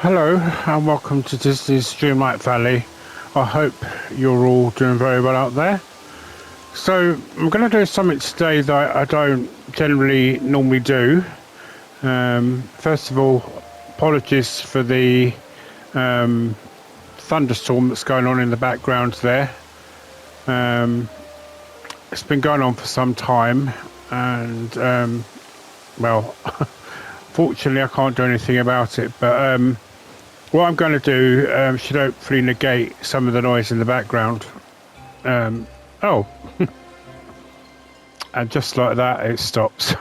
Hello and welcome to Disney's Dreamlight Valley. I hope you're all doing very well out there. So I'm going to do something today that I don't generally normally do. First of all, apologies for the thunderstorm that's going on in the background there. It's been going on for some time and well, fortunately I can't do anything about it, but what I'm going to do should hopefully negate some of the noise in the background. Oh, and just like that, it stops.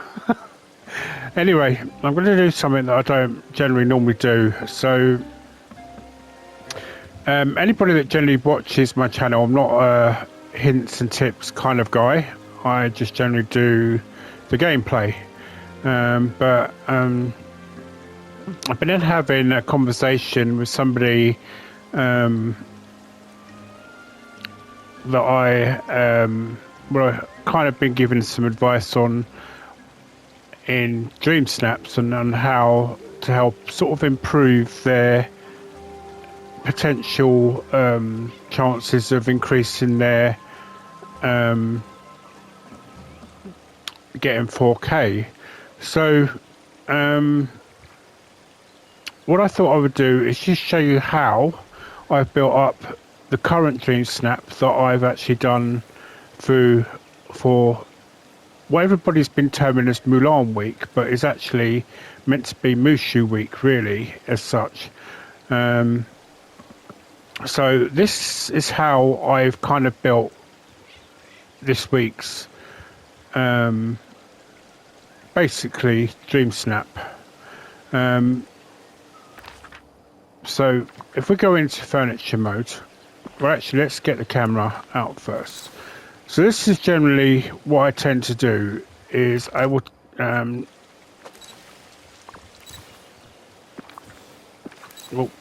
Anyway, I'm going to do something that I don't generally normally do. So, anybody that generally watches my channel, I'm not a hints and tips kind of guy. I just generally do the gameplay. But I've been having a conversation with somebody that I kind of been given some advice on in DreamSnaps and on how to help sort of improve their potential chances of increasing their getting 4K. So what I thought I would do is just show you how I've built up the current DreamSnap that I've actually done for what everybody's been terming as Mulan Week, but is actually meant to be Mushu Week, really, as such. So this is how I've kind of built this week's basically DreamSnap. So if we go into furniture mode, well, actually let's get the camera out first. So this is generally what I tend to do is I would oh,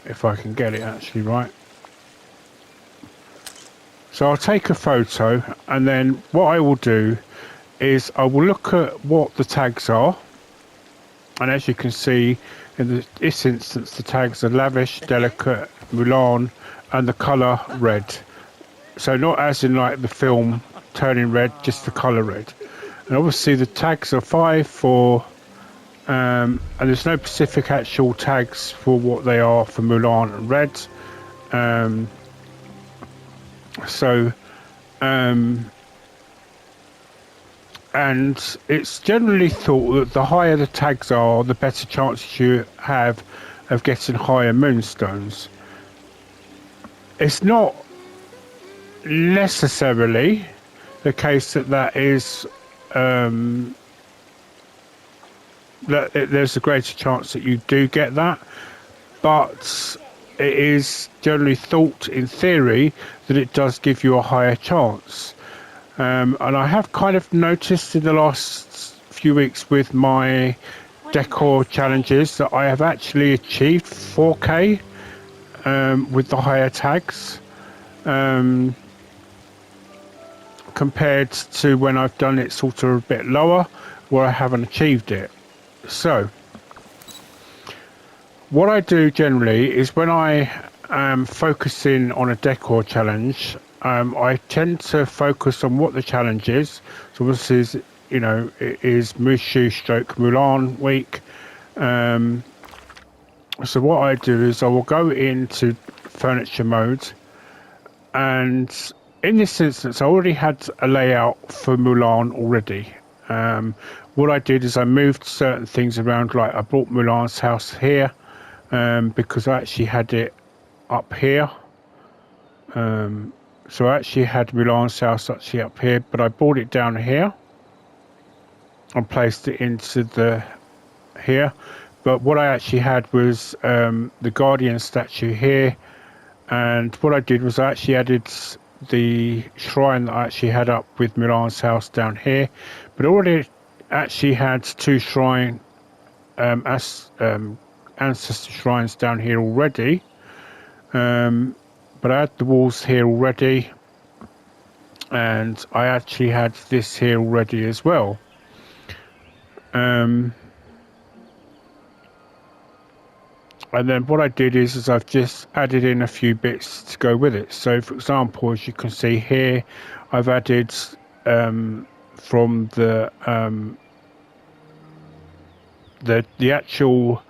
if I can get it actually right. So I'll take a photo and then what I will do is I will look at what the tags are, and as you can see in this instance the tags are lavish, delicate, Mulan and the colour red. So not as in like the film turning red, just the colour red. And obviously the tags are 5, 4 and there's no specific actual tags for what they are for Mulan and red. And it's generally thought that the higher the tags are, the better chances you have of getting higher moonstones. It's not necessarily the case that is that there's a greater chance that you do get that, but it is generally thought in theory that it does give you a higher chance. And I have kind of noticed in the last few weeks with my Decor challenges that I have actually achieved 4K with the higher tags compared to when I've done it sort of a bit lower where I haven't achieved it. So what I do generally is when I am focusing on a Decor challenge, I tend to focus on what the challenge is. So this is, you know, it is Mushu stroke Mulan week. So what I do is I will go into furniture mode, and in this instance I already had a layout for Mulan already. What I did is I moved certain things around, like I brought Mulan's house here because I actually had it up here. So I actually had Mulan's house actually up here, but I brought it down here and placed it into the here. But what I actually had was the Guardian statue here, and what I did was I actually added the shrine that I actually had up with Mulan's house down here, but already actually had 2 shrine ancestor shrines down here already. But I had the walls here already, and I actually had this here already as well. And then what I did is I've just added in a few bits to go with it. So for example, as you can see here, I've added from the actual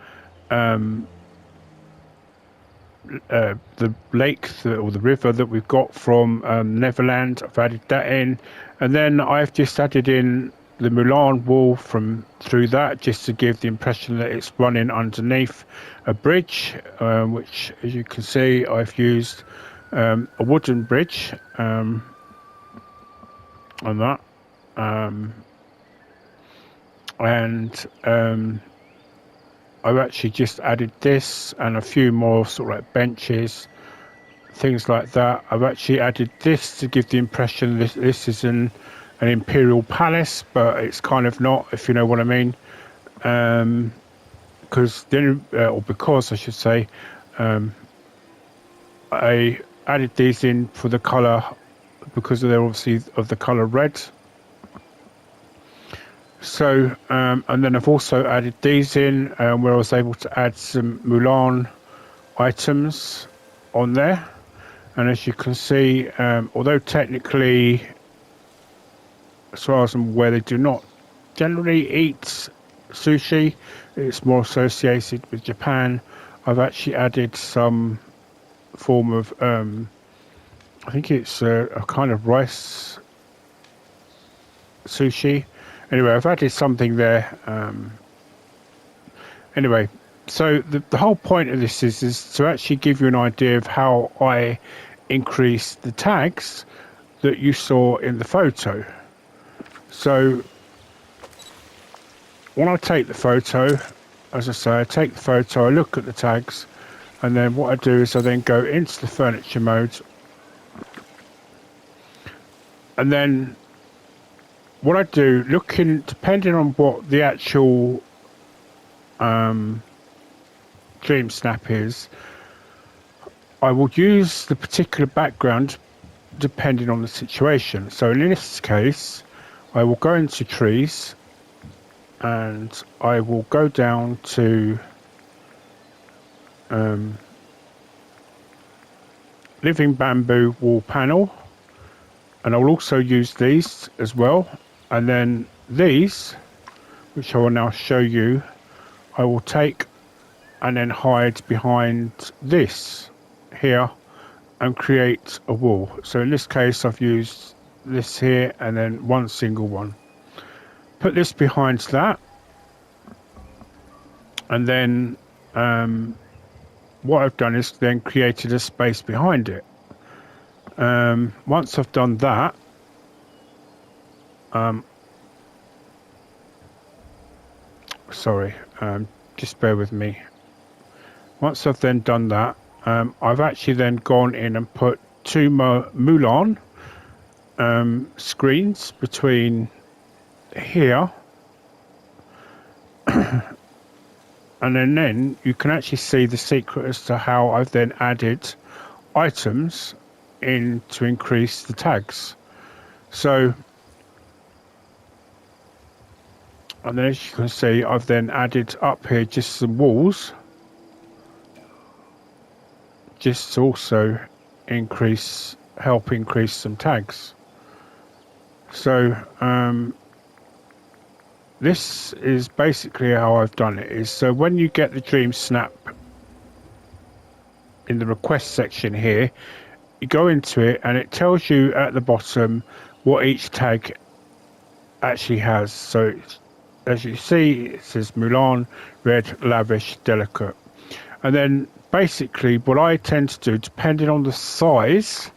the lake or the river that we've got from Neverland. I've added that in, and then I've just added in the Mulan wall from through that, just to give the impression that it's running underneath a bridge, which, as you can see, I've used a wooden bridge on that, and I've actually just added this and a few more sort of like benches, things like that. I've actually added this to give the impression this is an imperial palace, but it's kind of not, if you know what I mean. Because I should say, I added these in for the color because they're obviously of the color red. So, and then I've also added these in where I was able to add some Mulan items on there. And as you can see, although technically, as far as I'm aware, they do not generally eat sushi, it's more associated with Japan. I've actually added some form of, I think it's a kind of rice sushi. Anyway, I've added something there. Anyway, so the whole point of this is to actually give you an idea of how I increase the tags that you saw in the photo. So when I take the photo, as I say, I take the photo, I look at the tags, and then what I do is I then go into the furniture mode, and then what I do, depending on what the actual DreamSnap is, I will use the particular background depending on the situation. So in this case, I will go into trees, and I will go down to living bamboo wall panel, and I will also use these as well. And then these, which I will now show you, I will take and then hide behind this here and create a wall. So in this case, I've used this here and then one single one. Put this behind that, and then what I've done is then created a space behind it. Once I've done that, just bear with me. Once I've then done that, I've actually then gone in and put two Mulan screens between here, and then you can actually see the secret as to how I've then added items in to increase the tags. So, and then as you can see, I've then added up here just some walls, just to also help increase some tags. So this is basically how I've done it. Is so when you get the DreamSnap in the request section here, you go into it and it tells you at the bottom what each tag actually has. So as you see, it says Mulan, red, lavish, delicate. And then basically what I tend to do, depending on the size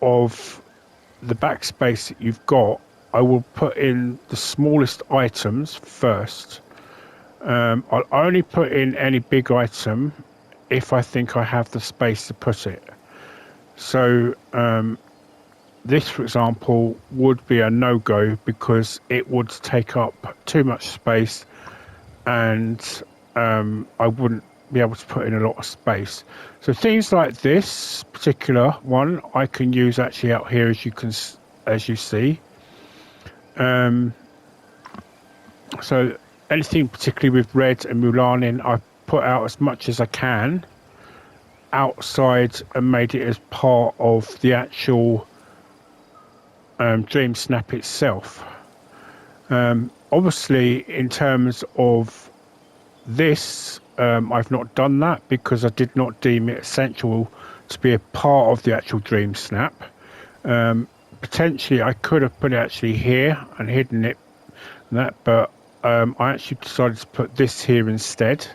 of the backspace that you've got, I will put in the smallest items first. I'll only put in any big item if I think I have the space to put it. So this, for example, would be a no-go because it would take up too much space, and I wouldn't be able to put in a lot of space. So things like this particular one, I can use actually out here, as you see. So anything particularly with red and Mulan in, I put out as much as I can outside and made it as part of the actual DreamSnap itself. Obviously, in terms of this, I've not done that because I did not deem it essential to be a part of the actual DreamSnap. Potentially, I could have put it actually here and hidden it, but I actually decided to put this here instead.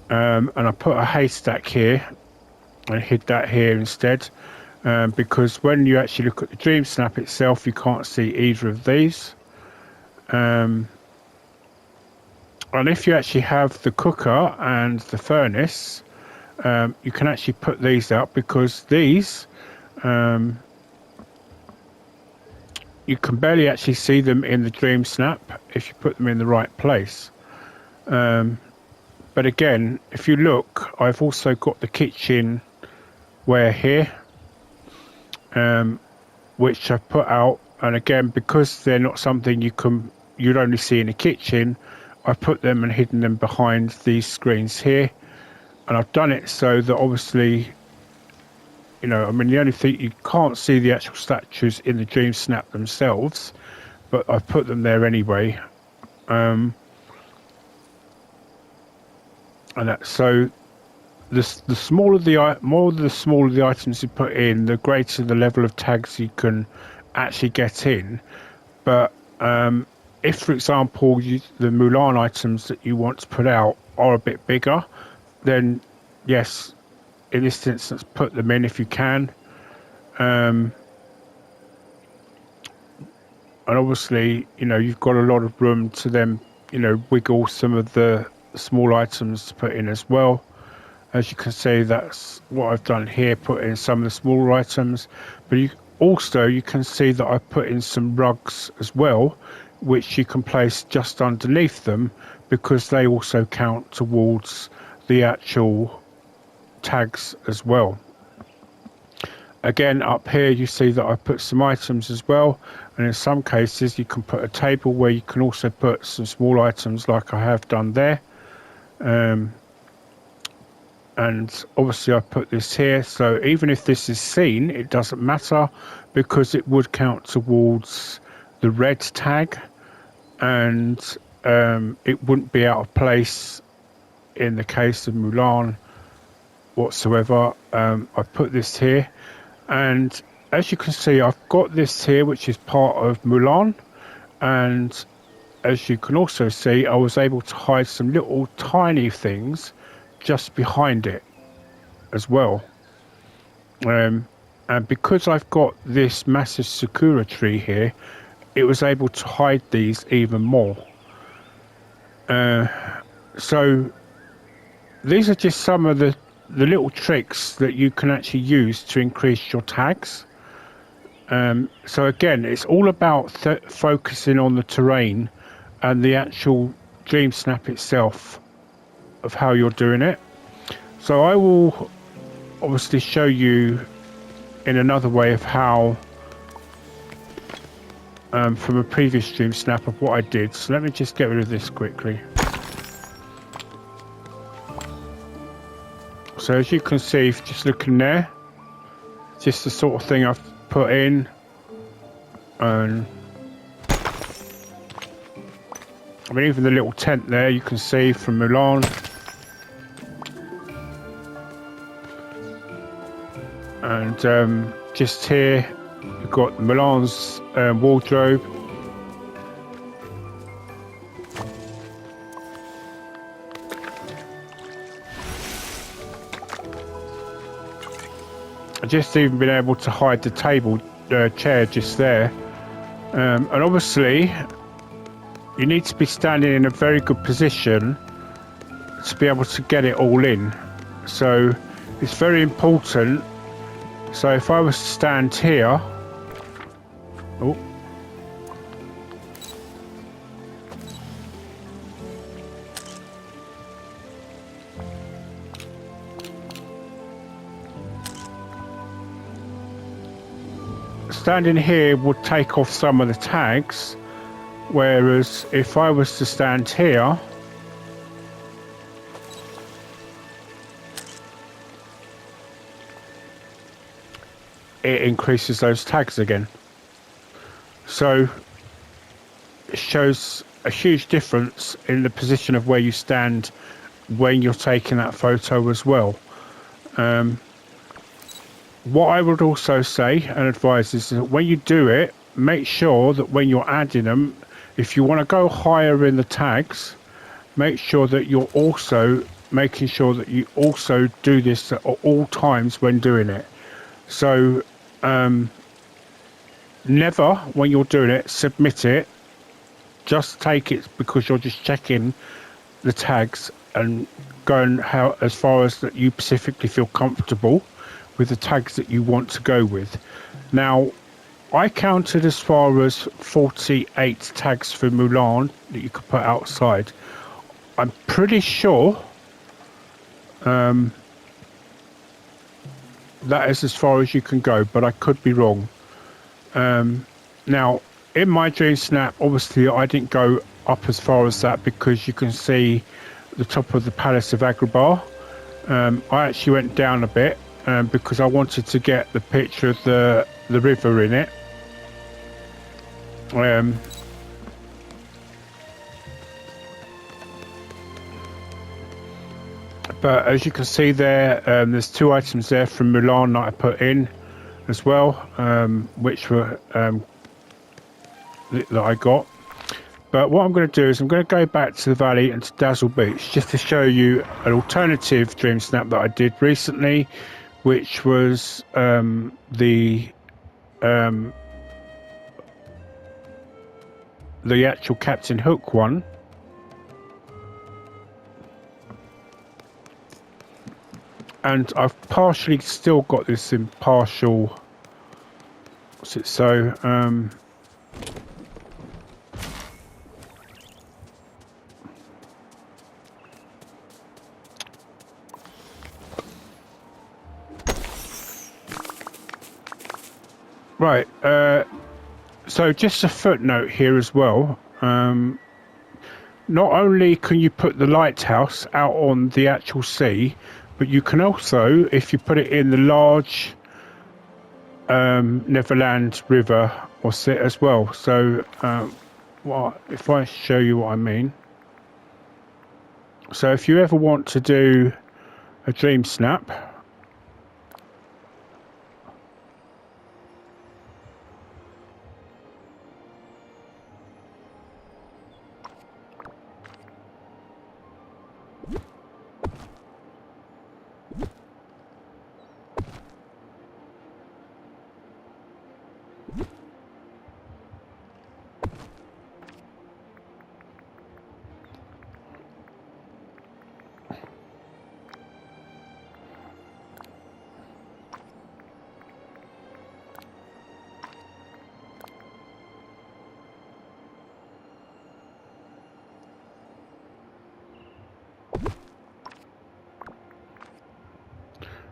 And I put a haystack here and hid that here instead, because when you actually look at the DreamSnap itself, you can't see either of these. And if you actually have the cooker and the furnace, you can actually put these out, because these you can barely actually see them in the DreamSnap if you put them in the right place. But again, if you look, I've also got the kitchenware here, which I've put out. And again, because they're not something you'd only see in the kitchen, I put them and hidden them behind these screens here. And I've done it so that obviously, you know, I mean, the only thing, you can't see the actual statues in the DreamSnap themselves, but I've put them there anyway. And that, so the smaller the items you put in, the greater the level of tags you can actually get in. But if, for example, the Mulan items that you want to put out are a bit bigger, then yes, in this instance, put them in if you can. And obviously, you know, you've got a lot of room to then, you know, wiggle some of the small items to put in as well. As you can see, that's what I've done here, put in some of the smaller items. But you can see that I've put in some rugs as well, which you can place just underneath them, because they also count towards the actual tags as well. Again, up here you see that I put some items as well, and in some cases you can put a table where you can also put some small items like I have done there. And obviously I put this here, so even if this is seen, it doesn't matter, because it would count towards the red tag, and it wouldn't be out of place in the case of Mulan whatsoever. I put this here, and as you can see, I've got this here which is part of Mulan, and as you can also see, I was able to hide some little tiny things just behind it as well. And because I've got this massive sakura tree here, it was able to hide these even more. So these are just some of the little tricks that you can actually use to increase your tags. So again, it's all about focusing on the terrain and the actual DreamSnap itself of how you're doing it. So I will obviously show you in another way of how, from a previous DreamSnap of what I did. So let me just get rid of this quickly. So as you can see, if just looking there, just the sort of thing I've put in. And I mean, even the little tent there, you can see from Mulan. And just here, you've got Mulan's wardrobe. I've just even been able to hide the table chair just there. And obviously, you need to be standing in a very good position to be able to get it all in. So it's very important. So if I was to stand here, oh, standing here would take off some of the tags, whereas if I was to stand here, it increases those tags again. So it shows a huge difference in the position of where you stand when you're taking that photo as well. What I would also say and advise is that when you do it, make sure that when you're adding them, if you want to go higher in the tags, make sure that you're also making sure that you also do this at all times when doing it. So never, when you're doing it, submit it. Just take it because you're just checking the tags and going how as far as that you specifically feel comfortable with the tags that you want to go with. Now, I counted as far as 48 tags for Mulan that you could put outside. I'm pretty sure that is as far as you can go, but I could be wrong. Now, in my DreamSnap, obviously I didn't go up as far as that because you can see the top of the Palace of Agrabah. I actually went down a bit because I wanted to get the picture of the river in it. But as you can see there, there's 2 items there from Mulan that I put in as well, which were that I got. But what I'm going to do is I'm going to go back to the valley and to Dazzle Beach just to show you an alternative DreamSnap that I did recently, which was the actual Captain Hook one. And I've partially still got this in partial. So right. So just a footnote here as well. Not only can you put the lighthouse out on the actual sea, but you can also, if you put it in the large Neverland River or sea as well. So if I show you what I mean. So if you ever want to do a DreamSnap,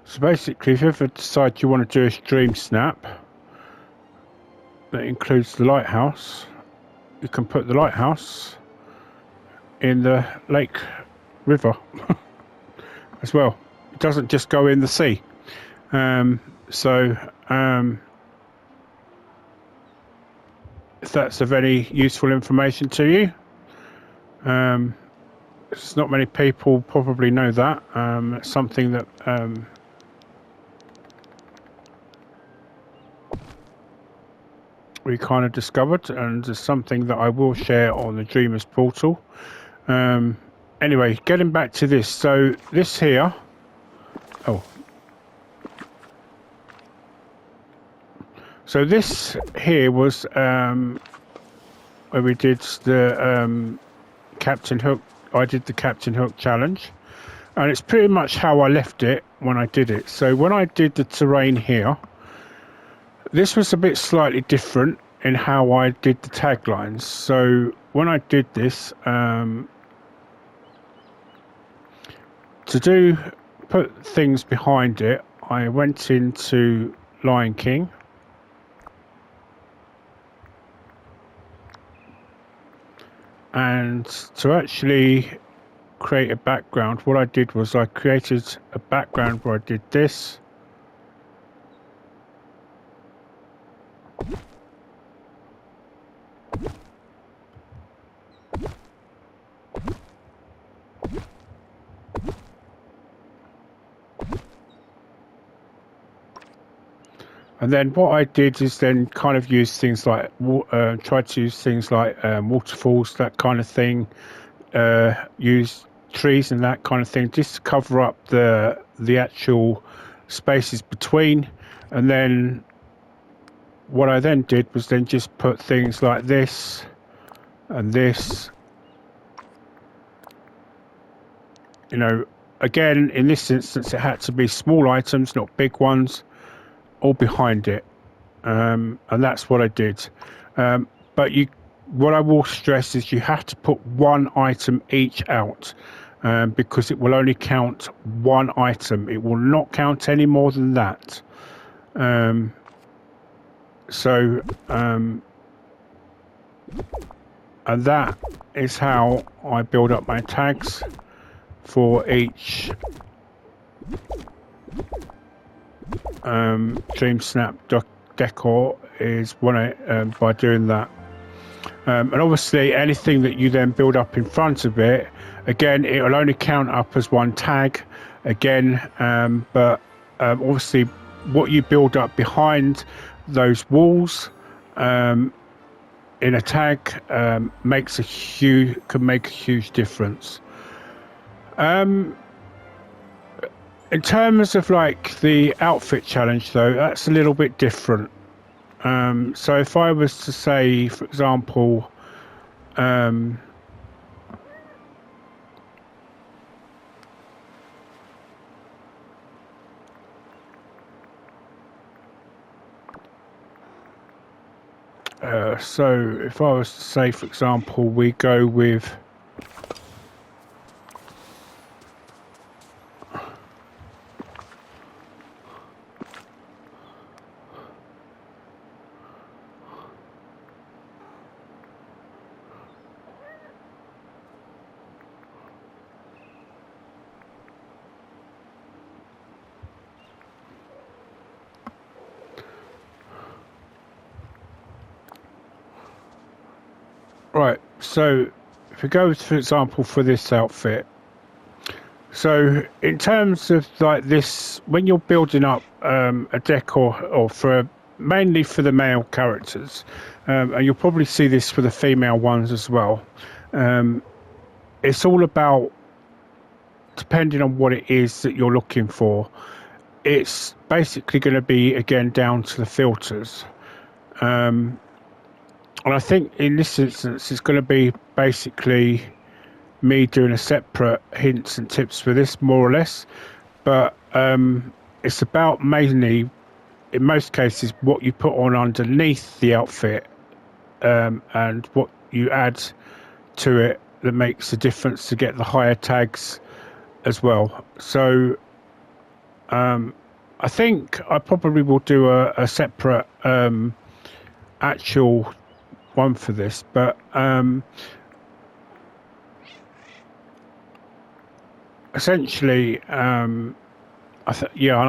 so basically, if you ever decide you want to do a DreamSnap that includes the lighthouse, you can put the lighthouse in the lake river as well. It doesn't just go in the sea. If that's of any useful information to you, it's not many people probably know that. It's something that we kind of discovered, and it's something that I will share on the Dreamers Portal. Anyway, getting back to this. So this here, so this here was where we did the Captain Hook. I did the Captain Hook challenge, and it's pretty much how I left it when I did it. So when I did the terrain here, this was a bit slightly different in how I did the taglines. So when I did this, to put things behind it, I went into Lion King. And to actually create a background, what I did was I created a background where I did this. And then what I did is then kind of use things like, try to use things like waterfalls, that kind of thing, use trees and that kind of thing, just to cover up the actual spaces between. And then what I then did was then just put things like this and this, you know, again, in this instance, it had to be small items, not big ones, all behind it. And that's what I did. But what I will stress is you have to put one item each out, because it will only count one item. It will not count any more than that. And that is how I build up my tags for each DreamSnap Decor is when by doing that. And obviously anything that you then build up in front of it, again, it will only count up as one tag again, but obviously what you build up behind those walls in a tag can make a huge difference. In terms of like the outfit challenge though, that's a little bit different. So if I was to say, for example, so if I was to say, for example, we go with right, so if we go, for example, for this outfit, so in terms of like this, when you're building up a decor, or mainly for the male characters, and you'll probably see this for the female ones as well, it's all about, depending on what it is that you're looking for, it's basically going to be, again, down to the filters. And I think in this instance, it's going to be basically me doing a separate hints and tips for this, more or less. But it's about mainly, in most cases, what you put on underneath the outfit, and what you add to it that makes a difference to get the higher tags as well. So I think I probably will do a separate actual one for this, but essentially, and I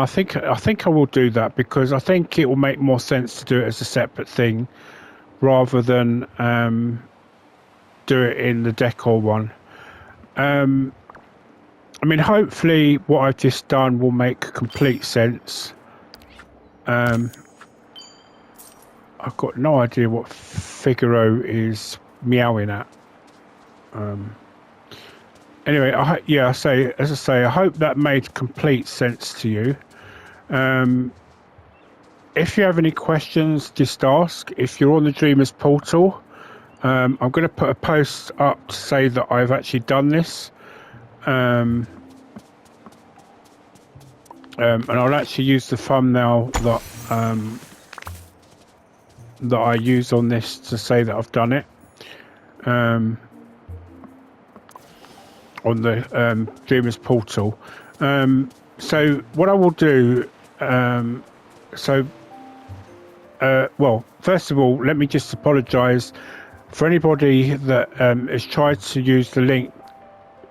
think I will do that, because I think it will make more sense to do it as a separate thing rather than do it in the decor one. I mean, hopefully what I've just done will make complete sense. I've got no idea what Figaro is meowing at. Anyway, as I say, I hope that made complete sense to you. If you have any questions, just ask. If you're on the Dreamers Portal, I'm going to put a post up to say that I've actually done this. And I'll actually use the thumbnail that I use on this to say that I've done it. On the Dreamers Portal. So what I will do, well, first of all, let me just apologise for anybody that has tried to use the link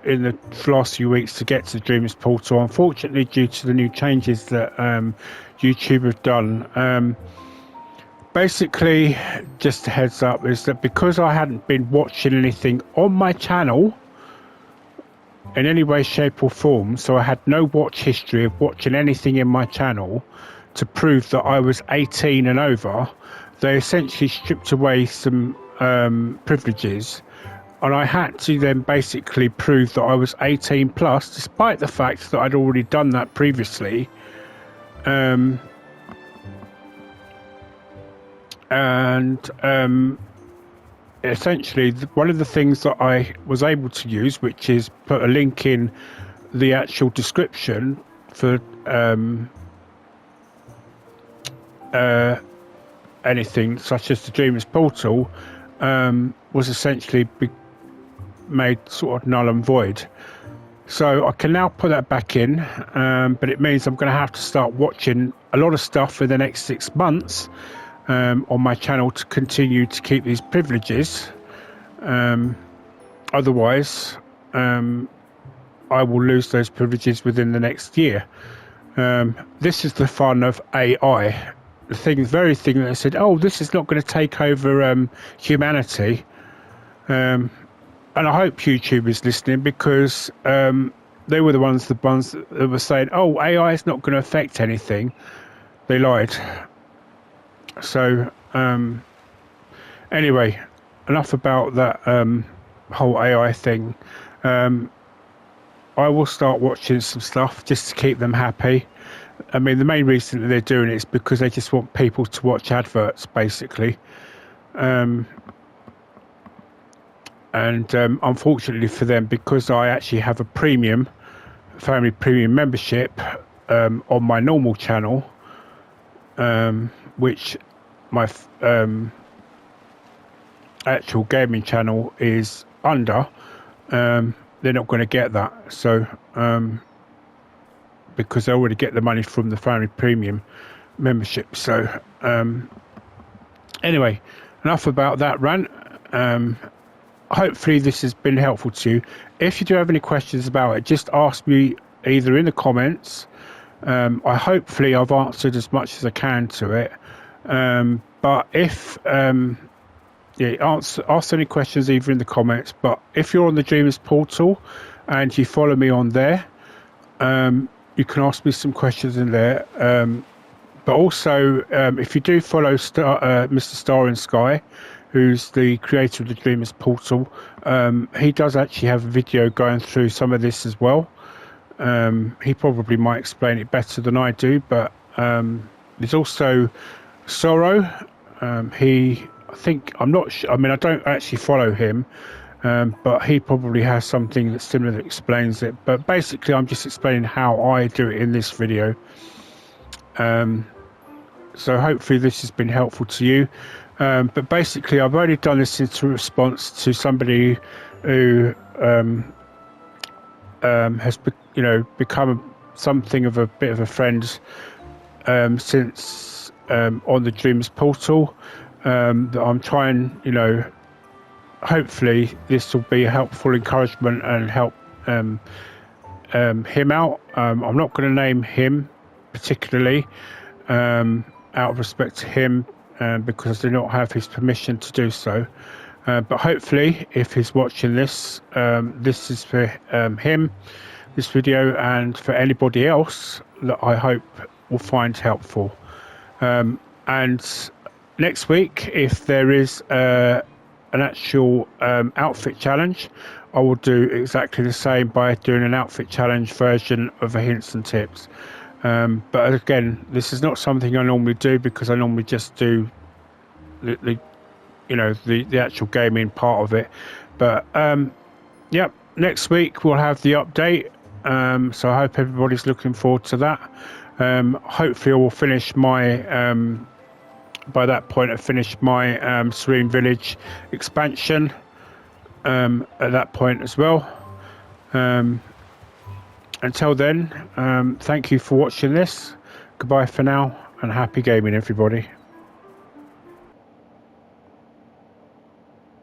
in the last few weeks to get to the Dreamers Portal. Unfortunately, due to the new changes that YouTube have done, basically, just a heads up, is that because I hadn't been watching anything on my channel in any way, shape or form, so I had no watch history of watching anything in my channel to prove that I was 18 and over, they essentially stripped away some privileges, and I had to then basically prove that I was 18 plus, despite the fact that I'd already done that previously. Essentially, one of the things that I was able to use, which is put a link in the actual description for anything such as the Dreamers Portal, was essentially made sort of null and void. So I can now put that back in, but it means I'm going to have to start watching a lot of stuff for the next 6 months on my channel to continue to keep these privileges. Otherwise, I will lose those privileges within the next year. This is the fun of AI. The very thing that I said, oh, this is not going to take over humanity. And I hope YouTube is listening, because they were the ones that were saying, oh, AI is not going to affect anything. They lied. So anyway, enough about that whole AI thing. I will start watching some stuff just to keep them happy. I mean, the main reason that they're doing it is because they just want people to watch adverts, basically. Unfortunately for them, because I actually have a family premium membership on my normal channel, which my actual gaming channel is under, they're not going to get that. So because they already get the money from the family premium membership. So anyway, enough about that rant. Hopefully this has been helpful to you. If you do have any questions about it, just ask me either in the comments. Hopefully I've answered as much as I can to it. But if ask any questions either in the comments. But if you're on the Dreamers Portal and you follow me on there, you can ask me some questions in there. But also, if you do follow MrStarinsky, who's the creator of the Dreamers Portal, he does actually have a video going through some of this as well. He probably might explain it better than I do, but there's also Sorrow. I'm not sure, I mean, I don't actually follow him, but he probably has something that's similar that explains it. But basically, I'm just explaining how I do it in this video. So hopefully this has been helpful to you. But basically, I've only done this in response to somebody who has become something of a bit of a friend since on the Dreamers Portal. That I'm trying, hopefully this will be a helpful encouragement and help him out. I'm not going to name him particularly out of respect to him, because I do not have his permission to do so. But hopefully, if he's watching this, this is for him, this video, and for anybody else that I hope will find helpful. And next week, if there is an actual outfit challenge, I will do exactly the same by doing an outfit challenge version of a hints and tips. But again, this is not something I normally do, because I normally just do the actual gaming part of it. But yep, next week we'll have the update. So I hope everybody's looking forward to that. Hopefully I will finish my by that point I've finished my Serene Village expansion at that point as well. Until then, thank you for watching this. Goodbye for now, and happy gaming, everybody.